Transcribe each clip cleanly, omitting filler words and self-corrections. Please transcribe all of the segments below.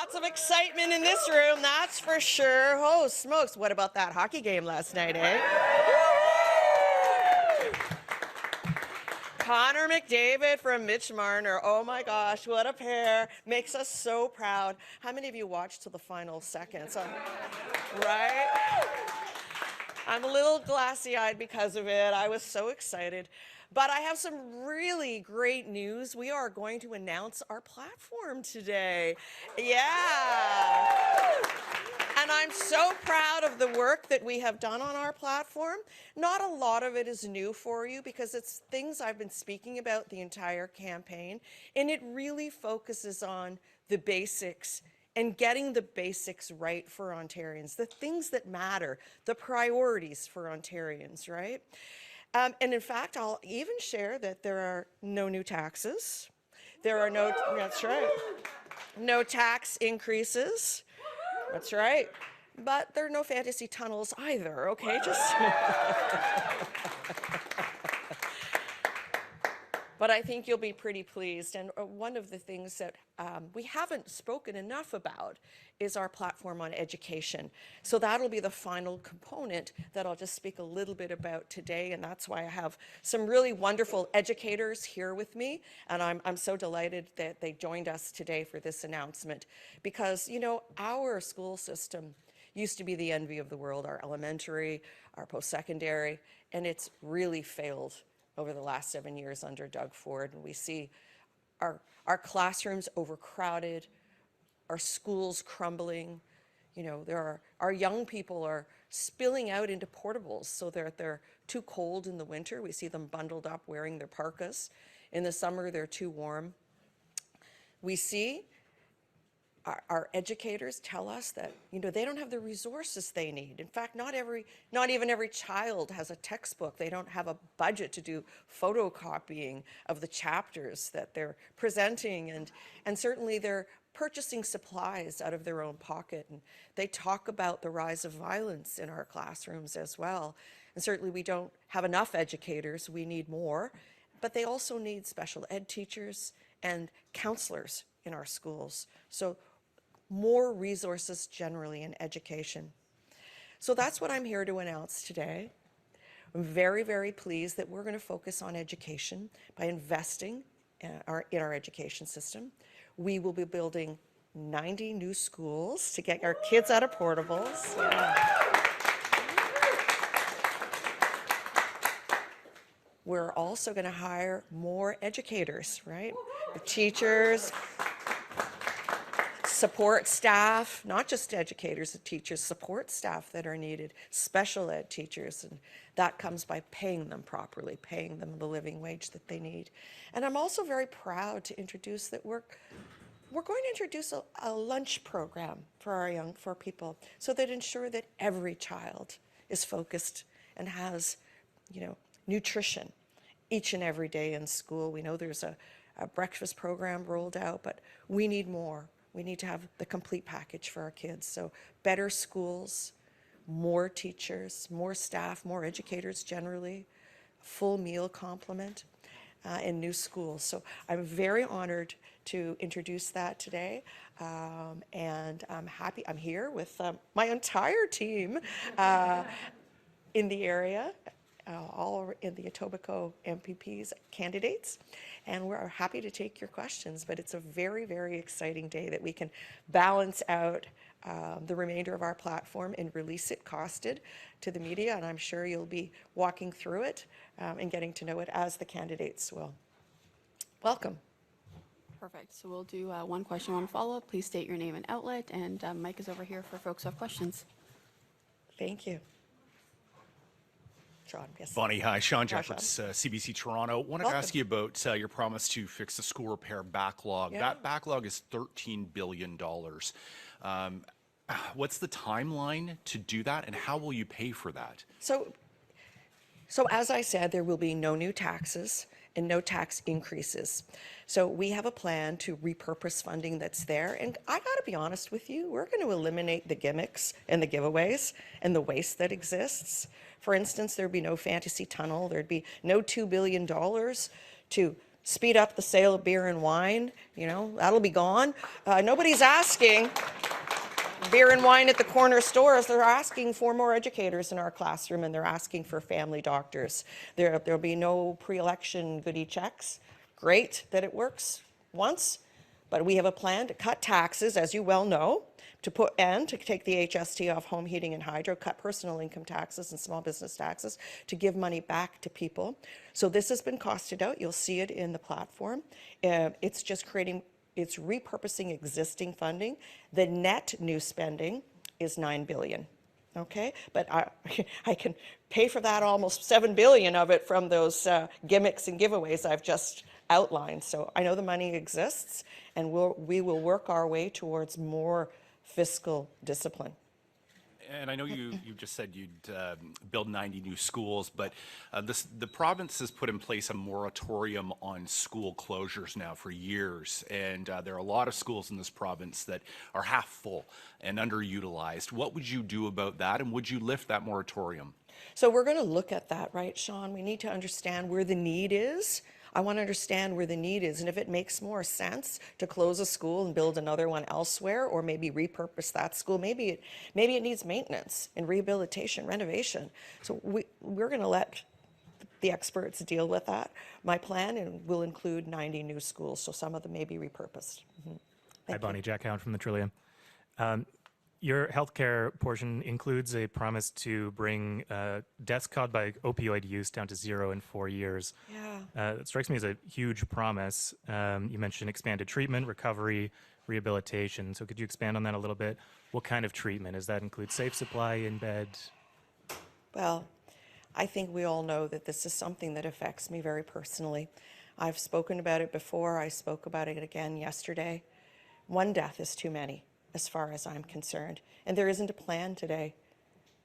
Lots of excitement in this room, that's for sure. Oh, smokes. What about that hockey game last night, eh? Connor McDavid from Mitch Marner. Oh my gosh, what a pair. Makes us so proud. How many of you watched till the final seconds? Right? I'm a little glassy-eyed because of it. I was so excited. But I have some really great news. We are going to announce our platform today. Yeah. And I'm so proud of the work that we have done on our platform. Not a lot of it is new for you because it's things I've been speaking about the entire campaign, and it really focuses on the basics and getting the basics right for Ontarians, the things that matter, the priorities for Ontarians, right? And in fact, I'll even share that there are no new taxes. There are no, that's right, no tax increases. That's right. But there are no fantasy tunnels either, okay? Just. But I think you'll be pretty pleased. And one of the things that we haven't spoken enough about is our platform on education. So that'll be the final component that I'll just speak a little bit about today. And that's why I have some really wonderful educators here with me. And I'm so delighted that they joined us today for this announcement. Because, you know, our school system used to be the envy of the world, our elementary, our post-secondary, and it's really failed over the last 7 years under Doug Ford. And we see our classrooms overcrowded, our schools crumbling. You know, our young people are spilling out into portables so they're too cold in the winter. We see them bundled up wearing their parkas. In the summer, they're too warm. We see our educators tell us that, you know, they don't have the resources they need. In fact, not even every child has a textbook. They don't have a budget to do photocopying of the chapters that they're presenting, and certainly they're purchasing supplies out of their own pocket. And they talk about the rise of violence in our classrooms as well. And certainly we don't have enough educators. We need more, but they also need special ed teachers and counselors in our schools. So more resources generally in education. So that's what I'm here to announce today. I'm very, very pleased that we're going to focus on education by investing in our education system. We will be building 90 new schools to get our kids out of portables. Yeah. We're also going to hire more educators, right? The teachers, support staff, not just educators, the teachers, support staff that are needed, special ed teachers, and that comes by paying them properly, paying them the living wage that they need. And I'm also very proud to introduce that we're going to introduce a lunch program for people so that ensure that every child is focused and has, you know, nutrition each and every day in school. We know there's a breakfast program rolled out, but we need more. We need to have the complete package for our kids. So better schools, more teachers, more staff, more educators generally, full meal complement, and new schools. So I'm very honored to introduce that today. And I'm happy, I'm here with my entire team in the area, all in the Etobicoke MPP's candidates, and we're happy to take your questions. But it's a very, very exciting day that we can balance out the remainder of our platform and release it costed to the media, and I'm sure you'll be walking through it and getting to know it as the candidates will. Welcome. Perfect. So we'll do one question, one follow-up. Please state your name and outlet, and Mike is over here for folks who have questions. Thank you. Sean, yes. Bonnie, hi. Sean Jeffords, CBC Toronto. Wanted to ask you about your promise to fix the school repair backlog. Yeah. That backlog is $13 billion. What's the timeline to do that, and how will you pay for that? So as I said, there will be no new taxes and no tax increases. So we have a plan to repurpose funding that's there. And I gotta be honest with you, we're gonna eliminate the gimmicks and the giveaways and the waste that exists. For instance, there'd be no fantasy tunnel, there'd be no $2 billion to speed up the sale of beer and wine, you know, that'll be gone. Nobody's asking beer and wine at the corner stores. They're asking for more educators in our classroom, and they're asking for family doctors. There'll be no pre-election goodie checks. Great that it works once, but we have a plan to cut taxes, as you well know, to take the HST off home heating and hydro, cut personal income taxes and small business taxes, to give money back to people. So this has been costed out. You'll see it in the platform. It's just it's repurposing existing funding. The net new spending is $9 billion. Okay, but I can pay for that almost $7 billion of it from those gimmicks and giveaways I've just outlined. So I know the money exists, and we will work our way towards more fiscal discipline. And I know you just said you'd build 90 new schools, but the province has put in place a moratorium on school closures now for years. And there are a lot of schools in this province that are half full and underutilized. What would you do about that? And would you lift that moratorium? So we're going to look at that, right, Sean? We need to understand where the need is. I want to understand where the need is, and if it makes more sense to close a school and build another one elsewhere, or maybe repurpose that school, maybe it needs maintenance and rehabilitation, renovation. So we're going to let the experts deal with that. My plan will include 90 new schools, so some of them may be repurposed. Hi, Bonnie. Jack Hound from the Trillium. Your healthcare portion includes a promise to bring deaths caused by opioid use down to 0 in 4 years. Yeah. It strikes me as a huge promise. You mentioned expanded treatment, recovery, rehabilitation. So could you expand on that a little bit? What kind of treatment? Does that include safe supply in bed? Well, I think we all know that this is something that affects me very personally. I've spoken about it before. I spoke about it again yesterday. One death is too many, as far as I'm concerned. And there isn't a plan today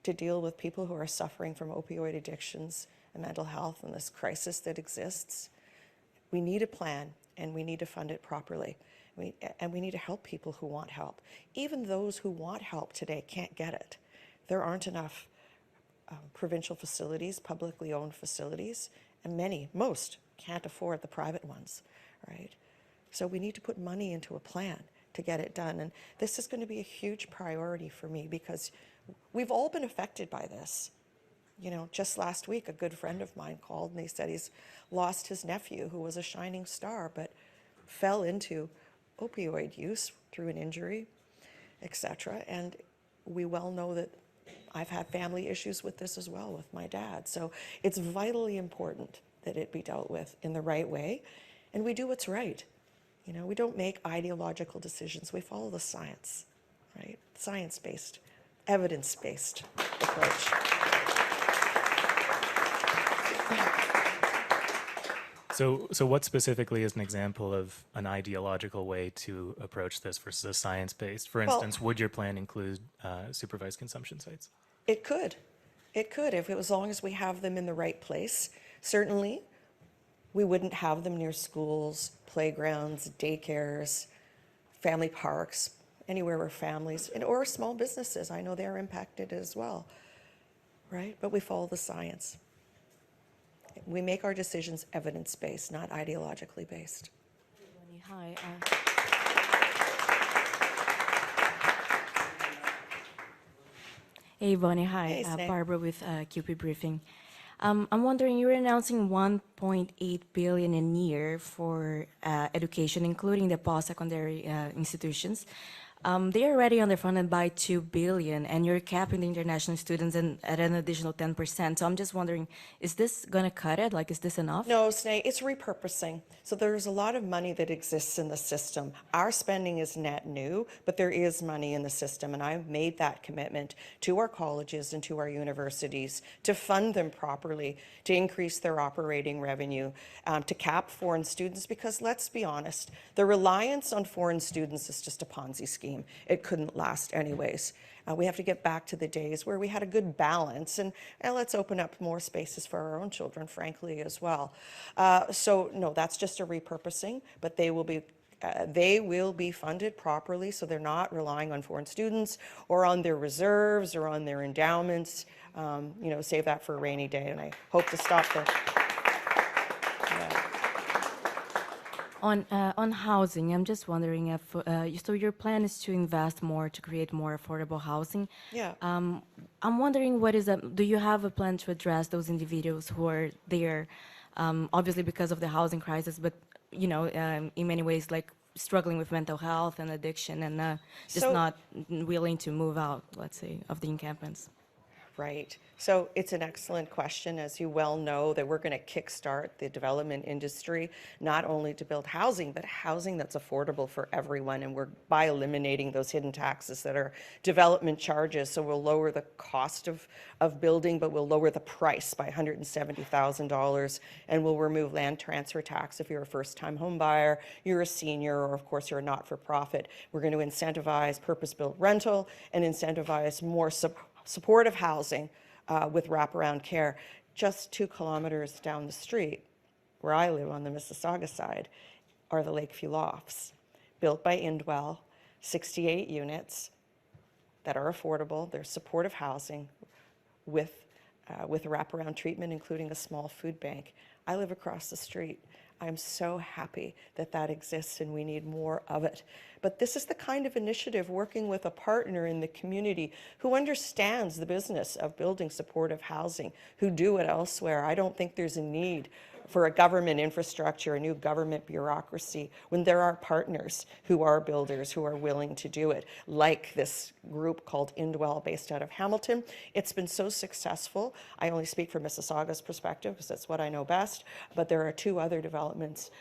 to deal with people who are suffering from opioid addictions and mental health and this crisis that exists. We need a plan, and we need to fund it properly. And we need to help people who want help. Even those who want help today can't get it. There aren't enough provincial facilities, publicly owned facilities, and most can't afford the private ones, right? So we need to put money into a plan to get it done. And this is going to be a huge priority for me, because we've all been affected by this. You know, just last week, a good friend of mine called and he said he's lost his nephew, who was a shining star, but fell into opioid use through an injury, etc. And we well know that I've had family issues with this as well with my dad. So it's vitally important that it be dealt with in the right way, and we do what's right. You know, we don't make ideological decisions. We follow the science, right? Science-based, evidence-based approach. So what specifically is an example of an ideological way to approach this versus a science-based? For instance, would your plan include supervised consumption sites? It could. It could, if it was, as long as we have them in the right place. Certainly, we wouldn't have them near schools, playgrounds, daycares, family parks, anywhere where families, or small businesses. I know they're impacted as well, right? But we follow the science. We make our decisions evidence-based, not ideologically based. Hi. Hey, Bonnie. Hi. Hey, Sneh. Barbara with QP Briefing. I'm wondering, you're announcing $1.8 billion a year for education, including the post-secondary institutions. They are already underfunded by $2 billion, and you're capping the international students at an additional 10%. So I'm just wondering, is this going to cut it? Like, is this enough? No, Sneh, it's repurposing. So there's a lot of money that exists in the system. Our spending is net new, but there is money in the system, and I've made that commitment to our colleges and to our universities to fund them properly, to increase their operating revenue, to cap foreign students, because let's be honest, the reliance on foreign students is just a Ponzi scheme. It couldn't last anyways. We have to get back to the days where we had a good balance, and let's open up more spaces for our own children, frankly, as well. So no, that's just a repurposing, but they will be funded properly, so they're not relying on foreign students or on their reserves or on their endowments. You know, save that for a rainy day, and I hope to stop the. On housing, I'm just wondering if so your plan is to invest more to create more affordable housing. Yeah. I'm wondering do you have a plan to address those individuals who are there, obviously because of the housing crisis, but in many ways like struggling with mental health and addiction and just So- not willing to move out, let's say, of the encampments. Right. So it's an excellent question. As you well know, that we're going to kickstart the development industry, not only to build housing, but housing that's affordable for everyone. And we're by eliminating those hidden taxes that are development charges. So we'll lower the cost of building, but we'll lower the price by $170,000. And we'll remove land transfer tax if you're a first-time home buyer, you're a senior, or of course you're a not-for-profit. We're going to incentivize purpose-built rental and incentivize more supportive housing with wraparound care. Just 2 kilometers down the street, where I live on the Mississauga side, are the Lakeview Lofts, built by Indwell, 68 units that are affordable. They're supportive housing with wraparound treatment, including a small food bank. I live across the street. I'm so happy that that exists, and we need more of it. But this is the kind of initiative, working with a partner in the community who understands the business of building supportive housing, who do it elsewhere. I don't think there's a need for a government infrastructure, a new government bureaucracy, when there are partners who are builders who are willing to do it, like this group called Indwell, based out of Hamilton. It's been so successful. I only speak from Mississauga's perspective because that's what I know best, but there are 2 other developments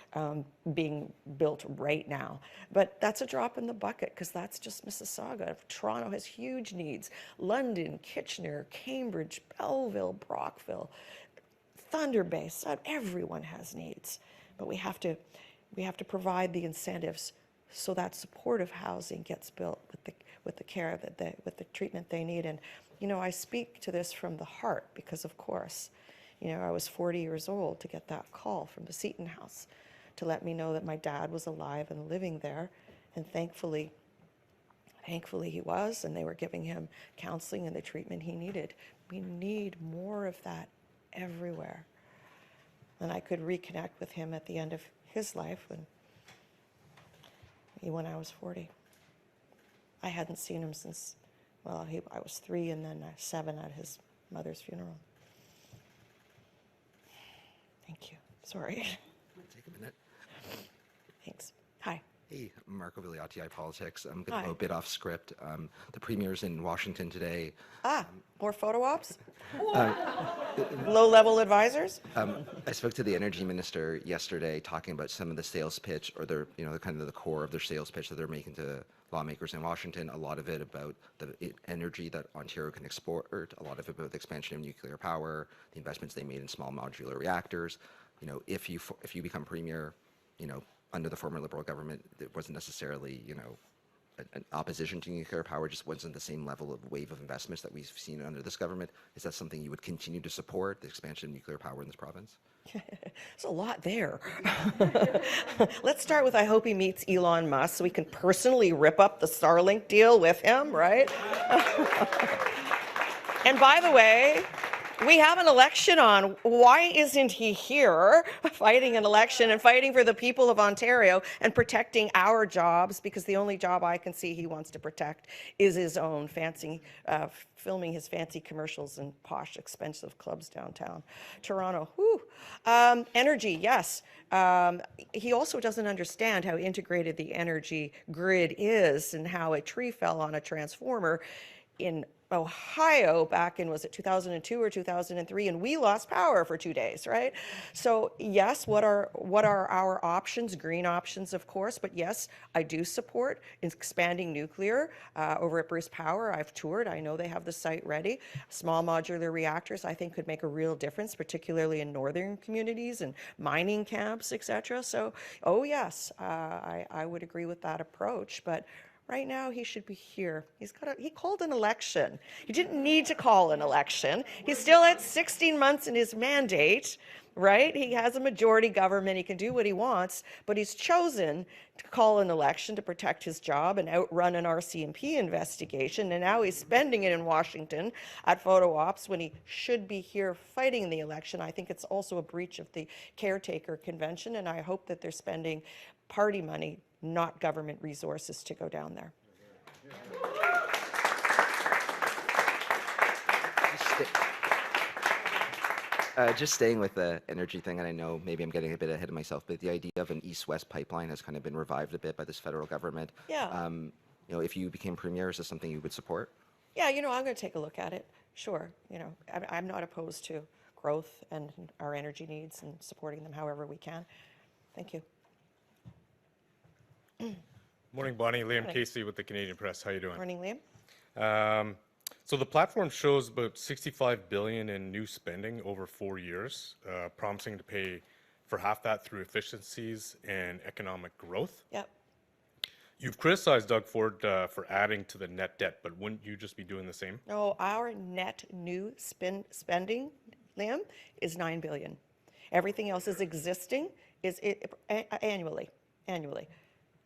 being built right now. But that's a drop in the bucket because that's just Mississauga. Toronto has huge needs. London, Kitchener, Cambridge, Belleville, Brockville, Thunder Bay, everyone has needs, but we have to provide the incentives so that supportive housing gets built with the care with the treatment they need. And I speak to this from the heart because, of course, I was 40 years old to get that call from the Seton House to let me know that my dad was alive and living there, and thankfully he was, and they were giving him counseling and the treatment he needed. We need more of that everywhere. And I could reconnect with him at the end of his life when I was 40. I hadn't seen him since, I was 3 and then 7 at his mother's funeral. Thank you. Sorry. Take a minute. Thanks. Hi. Hey, Marco Vigliati, iPolitics. I'm going Hi. to go a bit off script. The premier's in Washington today. More photo ops? Low-level advisors? I spoke to the energy minister yesterday, talking about some of the sales pitch, or their, the kind of the core of their sales pitch that they're making to lawmakers in Washington. A lot of it about the energy that Ontario can export. A lot of it about the expansion of nuclear power, the investments they made in small modular reactors. If you become premier, under the former Liberal government, it wasn't necessarily, an opposition to nuclear power, just wasn't the same level of wave of investments that we've seen under this government. Is that something you would continue to support, the expansion of nuclear power in this province? There's a lot there. Let's start with, I hope he meets Elon Musk so we can personally rip up the Starlink deal with him, right? And by the way, we have an election on. Why isn't he here fighting an election and fighting for the people of Ontario and protecting our jobs? Because the only job I can see he wants to protect is his own, fancy, filming his fancy commercials in posh, expensive clubs downtown Toronto. Whew. Energy, yes. He also doesn't understand how integrated the energy grid is and how a tree fell on a transformer in Ohio back in, was it 2002 or 2003, and we lost power for 2 days, right? So yes, what are our options? Green options, of course, but yes, I do support expanding nuclear over at Bruce Power. I've toured. I know they have the site ready. Small modular reactors, I think, could make a real difference, particularly in northern communities and mining camps, etc. So, oh yes, I would agree with that approach, but Right now, he should be here. He called an election. He didn't need to call an election. He's still at 16 months in his mandate, right? He has a majority government. He can do what he wants, but he's chosen to call an election to protect his job and outrun an RCMP investigation. And now he's spending it in Washington at photo ops when he should be here fighting the election. I think it's also a breach of the caretaker convention, and I hope that they're spending party money, not government resources, to go down there. Just staying with the energy thing, and I know maybe I'm getting a bit ahead of myself, but the idea of an east-west pipeline has kind of been revived a bit by this federal government. Yeah. You know, if you became premier, is this something you would support? Yeah, you know, I'm going to take a look at it. Sure. You know, I'm not opposed to growth and our energy needs and supporting them however we can. Thank you. Morning, Bonnie. Liam Morning. Casey with the Canadian Press. How you doing? Morning, Liam. So the platform shows about $65 billion in new spending over 4 years, promising to pay for half that through efficiencies and economic growth. Yep. You've criticized Doug Ford for adding to the net debt, but wouldn't you just be doing the same? No, our net new spending, Liam, is $9 billion. Everything else is existing annually.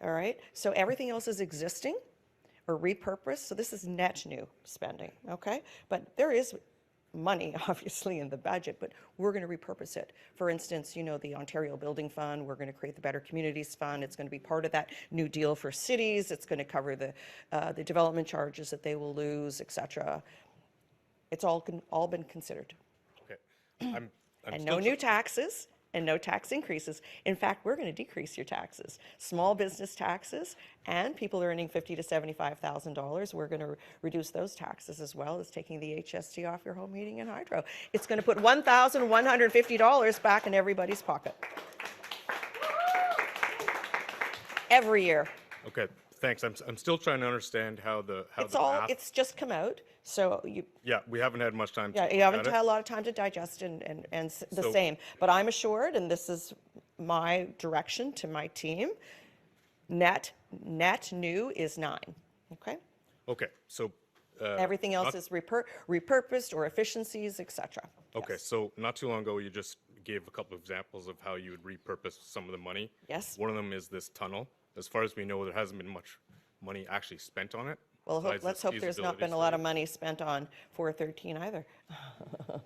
All right. So everything else is existing or repurposed. So this is net new spending. Okay. But there is money, obviously, in the budget, but we're going to repurpose it. For instance, you know, the Ontario Building Fund, we're going to create the Better Communities Fund. It's going to be part of that new deal for cities. It's going to cover the development charges that they will lose, et cetera. It's all been considered. Okay. I'm And still no new taxes and no tax increases. In fact, we're going to decrease your taxes. Small business taxes and people earning $50,000 to $75,000, we're going to reduce those taxes as well as taking the HST off your home heating and hydro. It's going to put $1,150 back in everybody's pocket. Every year. Okay. Thanks. I'm still trying to understand how the math. It's just come out. So Yeah, we haven't had much time. yeah, to you look haven't at had a it. lot of time to digest and the So- same. But I'm assured, and this is my direction to my team, net new is 9, okay? Okay. So. Everything else not- is repurposed or efficiencies, et cetera. Okay, Yes. so not too long ago, you just gave a couple of examples of how you would repurpose some of the money. Yes. One of them is this tunnel. As far as we know, there hasn't been much money actually spent on it. Well, besides let's this hope there's not feasibility been a lot of study. money spent on 413 either.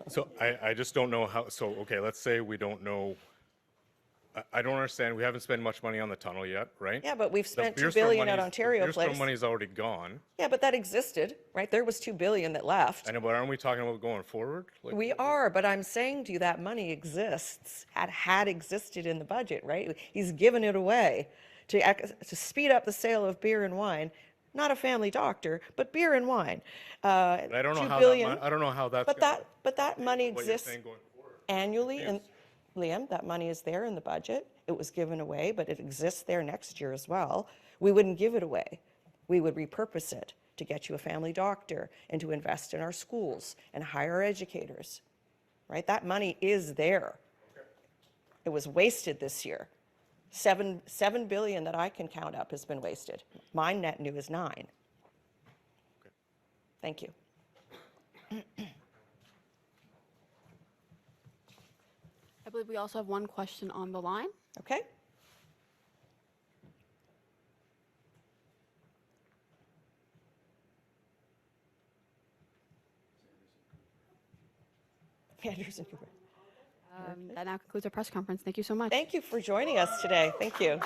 So I just don't know how, so, okay, let's say we don't know, I don't understand, we haven't spent much money on the tunnel yet, right? Yeah, but we've The spent $2 Beerstrom billion at money's- Ontario the Beerstrom Place. money's already gone. Yeah, but that existed, right? There was $2 billion that left. I know, but aren't we talking about going forward? Like, We are, but I'm saying to you that money exists, had existed in the budget, right? He's given it away to speed up the sale of beer and wine. Not a family doctor, but beer and wine. I don't know $2 how billion, I don't know how that's but gonna- that money what you're exists saying going forward. annually. And Liam, that money is there in the budget. It was given away, but it exists there next year as well. We wouldn't give it away. We would repurpose it to get you a family doctor and to invest in our schools and hire educators, right? That money is there. It was wasted this year. $7 billion that I can count up has been wasted. My net new is 9. Thank you. I believe we also have one question on the line. Okay? Anderson. That now concludes our press conference. Thank you so much. Thank you for joining us today. Thank you.